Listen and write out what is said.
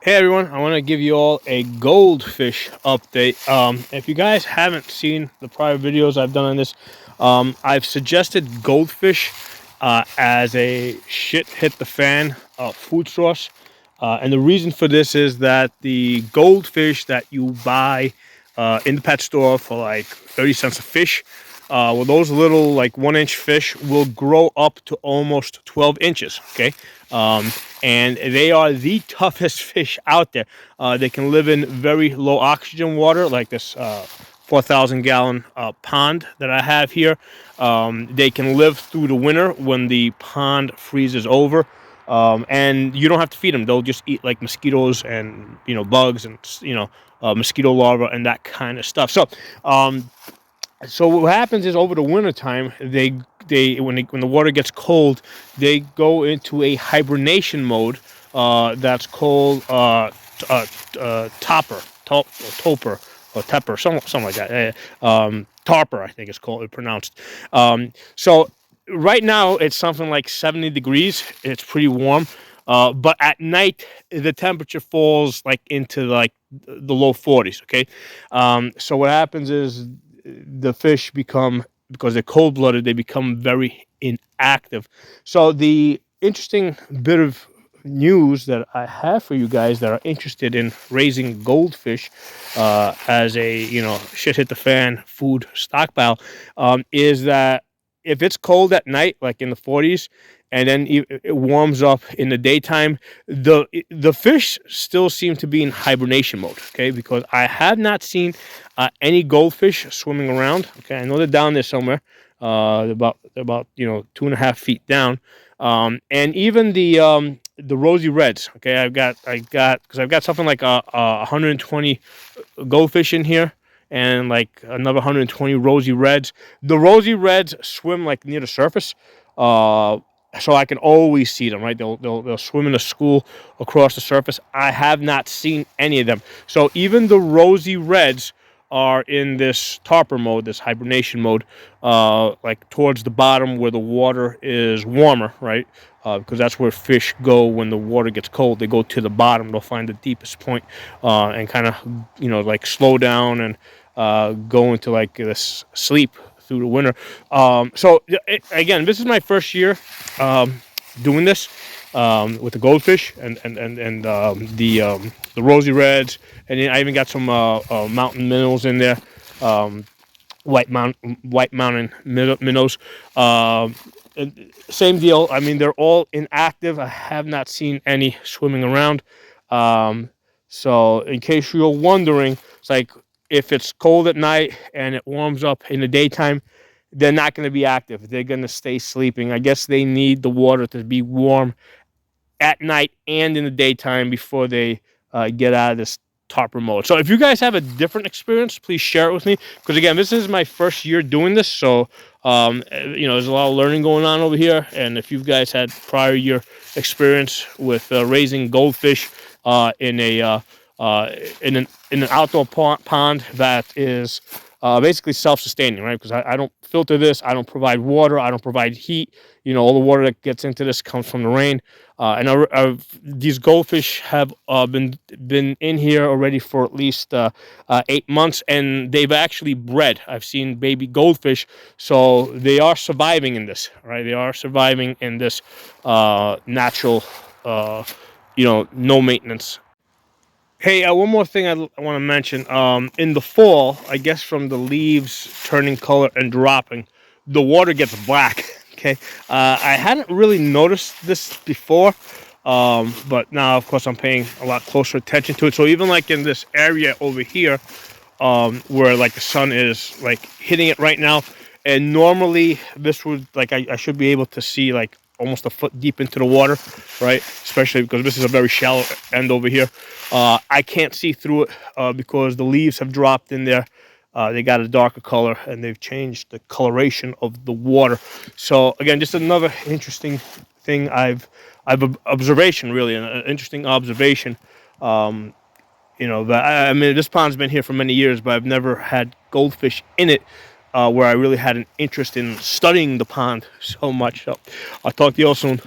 Hey everyone, I want to give you all a goldfish update. If you guys haven't seen the prior videos I've done on this, I've suggested goldfish as a shit hit the fan food source. And the reason for this is that the goldfish that you buy in the pet store for like 30 cents a fish, well, those little like 1 inch fish will grow up to almost 12 inches. Okay. And they are the toughest fish out there. They can live in very low oxygen water, like this 4,000 gallon pond that I have here. They can live through the winter when the pond freezes over. And you don't have to feed them. They'll just eat like mosquitoes and, bugs and, mosquito larvae and that kind of stuff. So what happens is over the winter time, when the water gets cold, they go into a hibernation mode that's called torpor or tepper, something like that. Torpor, I think it's pronounced. So right now it's something like 70 degrees. It's pretty warm. But at night the temperature falls like into like the low 40s. Okay. So what happens is the fish become, because they're cold-blooded, they become very inactive. So the interesting bit of news that I have for you guys that are interested in raising goldfish as a shit hit the fan food stockpile is that if it's cold at night, like in the 40s, and then it warms up in the daytime, the fish still seem to be in hibernation mode. Okay, because I have not seen any goldfish swimming around. Okay, I know they're down there somewhere, about 2.5 feet down, and even the rosy reds. Okay, because I've got something like 120 goldfish in here, and like another 120 rosy reds. The rosy reds swim like near the surface, so I can always see them. Right, they'll swim in the school across the surface. I have not seen any of them. So even the rosy reds are in this torpor mode, this hibernation mode, like towards the bottom where the water is warmer, right? Because that's where fish go when the water gets cold. They go to the bottom. They'll find the deepest point and kind of, like slow down and go into like this sleep through the winter. Again, this is my first year doing this with the goldfish and the rosy reds, and I even got some mountain minnows in there, white mountain minnows. Same deal. I mean, they're all inactive. I have not seen any swimming around. So in case you're wondering, it's like if it's cold at night and it warms up in the daytime, they're not going to be active. They're going to stay sleeping. I guess they need the water to be warm at night and in the daytime before they get out of this torpor mode. So if you guys have a different experience, please share it with me. Because again, this is my first year doing this. So, there's a lot of learning going on over here. And if you guys had prior year experience with raising goldfish in an outdoor pond that is basically self-sustaining, right? Because I don't filter this, I don't provide water, I don't provide heat. All the water that gets into this comes from the rain. And these goldfish have been in here already for at least 8 months, and they've actually bred. I've seen baby goldfish, so they are surviving in this, right? They are surviving in this natural, no maintenance. Hey, one more thing I want to mention. In the fall, I guess from the leaves turning color and dropping, the water gets black. Okay, I hadn't really noticed this before, but now, of course, I'm paying a lot closer attention to it. So even like in this area over here, where like the sun is like hitting it right now, and normally this would like I should be able to see like almost a foot deep into the water, right? Especially because this is a very shallow end over here. I can't see through it because the leaves have dropped in there. They got a darker color and they've changed the coloration of the water. So again, just another interesting thing I've observation, really an interesting observation. But I mean, this pond's been here for many years, but I've never had goldfish in it where I really had an interest in studying the pond so much. So I'll talk to you all soon.